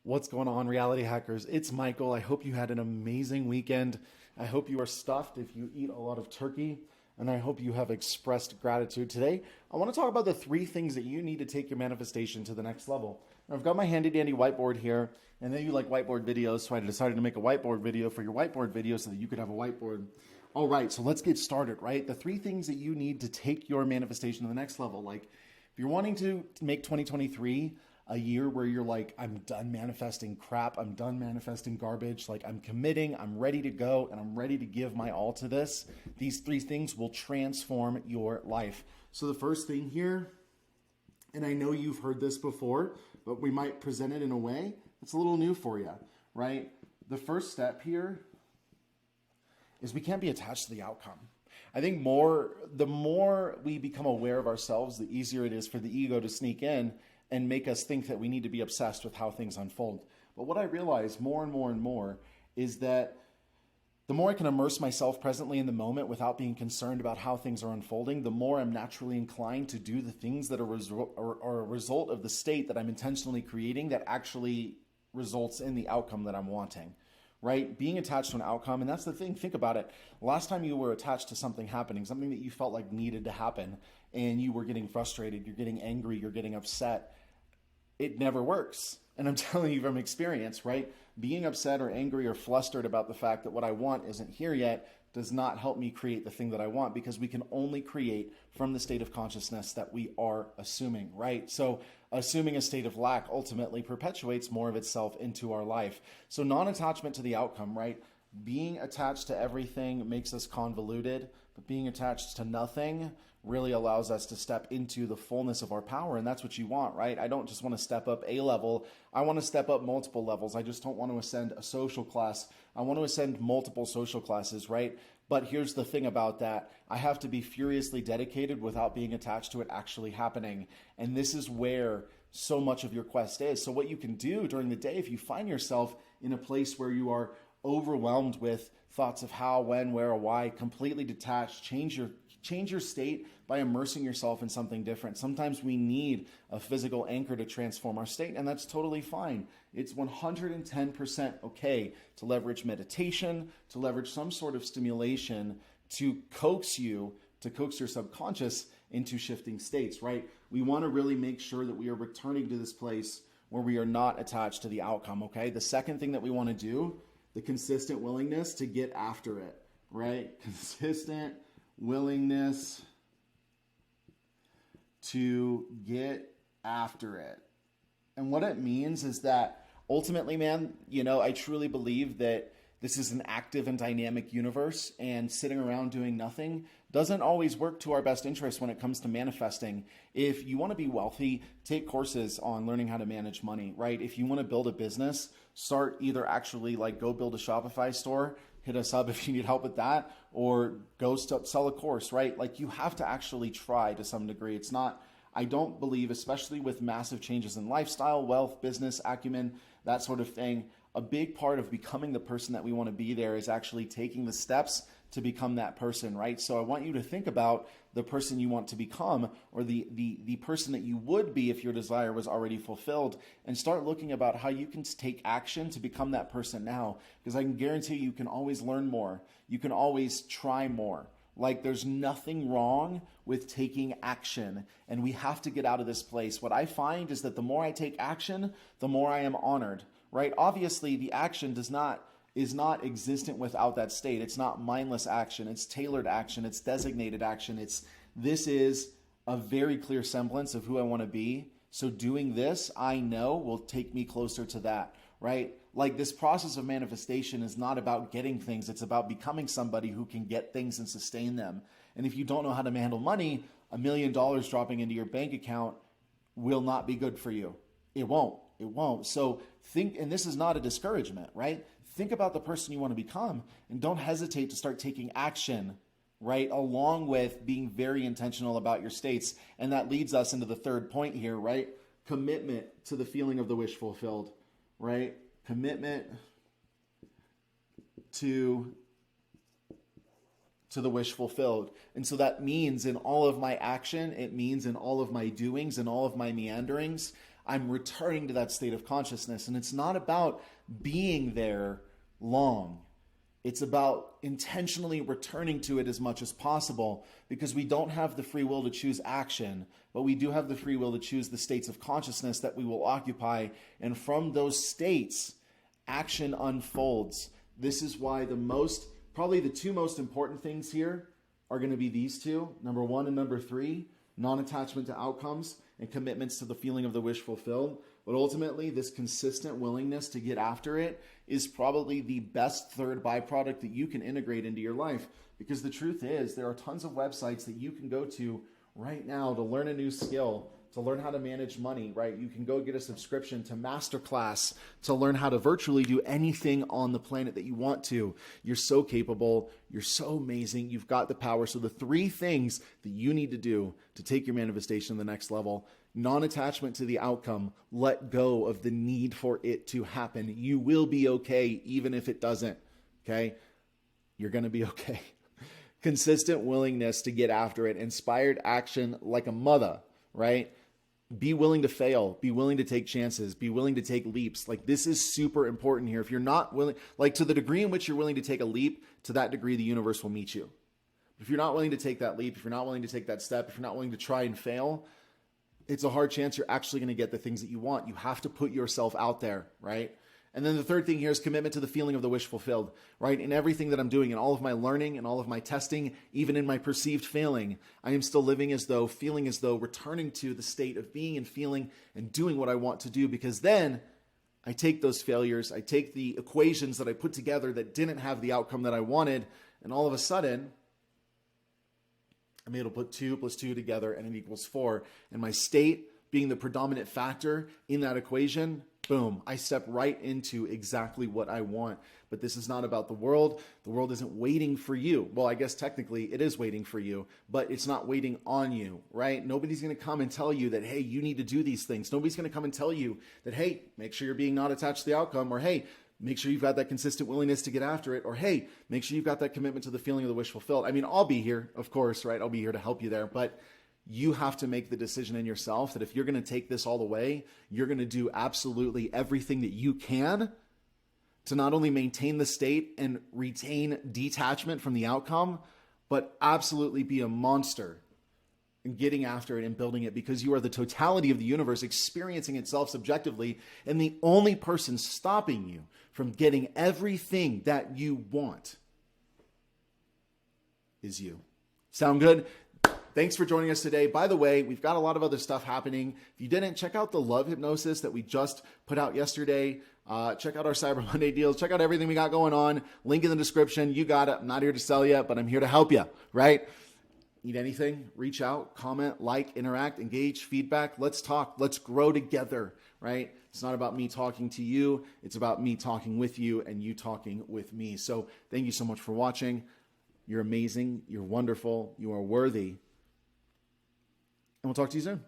What's going on, reality hackers? It's Michael. I hope you had an amazing weekend. I hope you are stuffed if you eat a lot of turkey, and I hope you have expressed gratitude. Today, I want to talk about the three things that you need to take your manifestation to the next level. Now, I've got my handy dandy whiteboard here, and then you like whiteboard videos, so I decided to make a whiteboard video for your whiteboard video so that you could have a whiteboard. All right, so let's get started, right? The three things that you need to take your manifestation to the next level. Like, if you're wanting to make 2023 a year where you're like, I'm done manifesting crap, I'm done manifesting garbage, like I'm committing, I'm ready to go, and I'm ready to give my all to this, these three things will transform your life. So the first thing here, and I know you've heard this before, but we might present it in a way that's a little new for you, right? The first step here is we can't be attached to the outcome. I think the more we become aware of ourselves, the easier it is for the ego to sneak in and make us think that we need to be obsessed with how things unfold. But what I realize more and more and more is that the more I can immerse myself presently in the moment without being concerned about how things are unfolding, the more I'm naturally inclined to do the things that are a result of the state that I'm intentionally creating that actually results in the outcome that I'm wanting. Right? Being attached to an outcome, and that's the thing, think about it. Last time you were attached to something happening, something that you felt like needed to happen, and you were getting frustrated, you're getting angry, you're getting upset, it never works. And I'm telling you from experience, right? Being upset or angry or flustered about the fact that what I want isn't here yet does not help me create the thing that I want, because we can only create from the state of consciousness that we are assuming, right? So assuming a state of lack ultimately perpetuates more of itself into our life. So non-attachment to the outcome, right? Being attached to everything makes us convoluted, but being attached to nothing really allows us to step into the fullness of our power. And that's what you want, right? I don't just want to step up a level. I want to step up multiple levels. I just don't want to ascend a social class. I want to ascend multiple social classes, right? But here's the thing about that. I have to be furiously dedicated without being attached to it actually happening. And this is where so much of your quest is. So what you can do during the day, if you find yourself in a place where you are overwhelmed with thoughts of how, when, where, or why, completely detached, change your state by immersing yourself in something different. Sometimes we need a physical anchor to transform our state, and that's totally fine. It's 110% okay to leverage meditation, to leverage some sort of stimulation to coax your subconscious into shifting states, right? We want to really make sure that we are returning to this place where we are not attached to the outcome, okay? The second thing that we want to do, the consistent willingness to get after it, right? Consistent willingness to get after it. And what it means is that ultimately, man, I truly believe that this is an active and dynamic universe, and sitting around doing nothing doesn't always work to our best interest when it comes to manifesting. If you want to be wealthy, take courses on learning how to manage money, right? If you want to build a business, start either actually like go build a Shopify store, hit us up if you need help with that, or go sell a course, right? Like you have to actually try to some degree. It's not, I don't believe, especially with massive changes in lifestyle, wealth, business, acumen, that sort of thing, a big part of becoming the person that we want to be there is actually taking the steps to become that person, right? So I want you to think about the person you want to become, or the person that you would be if your desire was already fulfilled, and start looking about how you can take action to become that person now, because I can guarantee you can always learn more. You can always try more. Like there's nothing wrong with taking action, and we have to get out of this place. What I find is that the more I take action, the more I am honored, right? Obviously, the action is not existent without that state. It's not mindless action. It's tailored action. It's designated action. This is a very clear semblance of who I want to be. So doing this, I know, will take me closer to that, right? Like this process of manifestation is not about getting things. It's about becoming somebody who can get things and sustain them. And if you don't know how to handle money, $1 million dropping into your bank account will not be good for you. It won't. It won't. So think, and this is not a discouragement, right? Think about the person you want to become, and don't hesitate to start taking action, right? Along with being very intentional about your states. And that leads us into the third point here, right? Commitment to the feeling of the wish fulfilled, right? Commitment to the wish fulfilled. And so that means in all of my action, it means in all of my doings and all of my meanderings, I'm returning to that state of consciousness. And it's not about being there long. It's about intentionally returning to it as much as possible, because we don't have the free will to choose action, but we do have the free will to choose the states of consciousness that we will occupy. And from those states, action unfolds. This is why probably the two most important things here are going to be these two, number 1 and number 3, non-attachment to outcomes and commitments to the feeling of the wish fulfilled. But ultimately, this consistent willingness to get after it is probably the best third byproduct that you can integrate into your life. Because the truth is, there are tons of websites that you can go to right now to learn a new skill, to learn how to manage money, right? You can go get a subscription to Masterclass to learn how to virtually do anything on the planet that you want to. You're so capable. You're so amazing. You've got the power. So the 3 things that you need to do to take your manifestation to the next level: non-attachment to the outcome. Let go of the need for it to happen. You will be okay even if it doesn't, okay? You're going to be okay. Consistent willingness to get after it. Inspired action like a mother, right? Be willing to fail. Be willing to take chances. Be willing to take leaps. Like, this is super important here. If you're not willing, like, to the degree in which you're willing to take a leap, to that degree the universe will meet you. If you're not willing to take that leap, if you're not willing to take that step, if you're not willing to try and fail, it's a hard chance you're actually going to get the things that you want. You have to put yourself out there, right? And then the third thing here is commitment to the feeling of the wish fulfilled, right? In everything that I'm doing, in all of my learning, and all of my testing, even in my perceived failing, I am still living as though, feeling as though, returning to the state of being and feeling and doing what I want to do. Because then I take those failures, I take the equations that I put together that didn't have the outcome that I wanted, and all of a sudden, I'm able to put 2 + 2 together and it equals 4. And my state being the predominant factor in that equation, boom, I step right into exactly what I want. But this is not about the world. The world isn't waiting for you. Well, I guess technically it is waiting for you, but it's not waiting on you, right? Nobody's going to come and tell you that, hey, you need to do these things. Nobody's going to come and tell you that, hey, make sure you're being not attached to the outcome, or hey, make sure you've got that consistent willingness to get after it, or hey, make sure you've got that commitment to the feeling of the wish fulfilled. I mean, I'll be here, of course, right? I'll be here to help you there, but you have to make the decision in yourself that if you're going to take this all the way, you're going to do absolutely everything that you can to not only maintain the state and retain detachment from the outcome, but absolutely be a monster in getting after it and building it, because you are the totality of the universe experiencing itself subjectively, and the only person stopping you from getting everything that you want is you. Sound good? Thanks for joining us today. By the way, we've got a lot of other stuff happening. If you didn't, check out the love hypnosis that we just put out yesterday. Check out our Cyber Monday deals. Check out everything we got going on. Link in the description. You got it. I'm not here to sell you, but I'm here to help you, right? Need anything? Reach out, comment, like, interact, engage, feedback. Let's talk. Let's grow together, right? It's not about me talking to you. It's about me talking with you and you talking with me. So thank you so much for watching. You're amazing. You're wonderful. You are worthy. And we'll talk to you soon.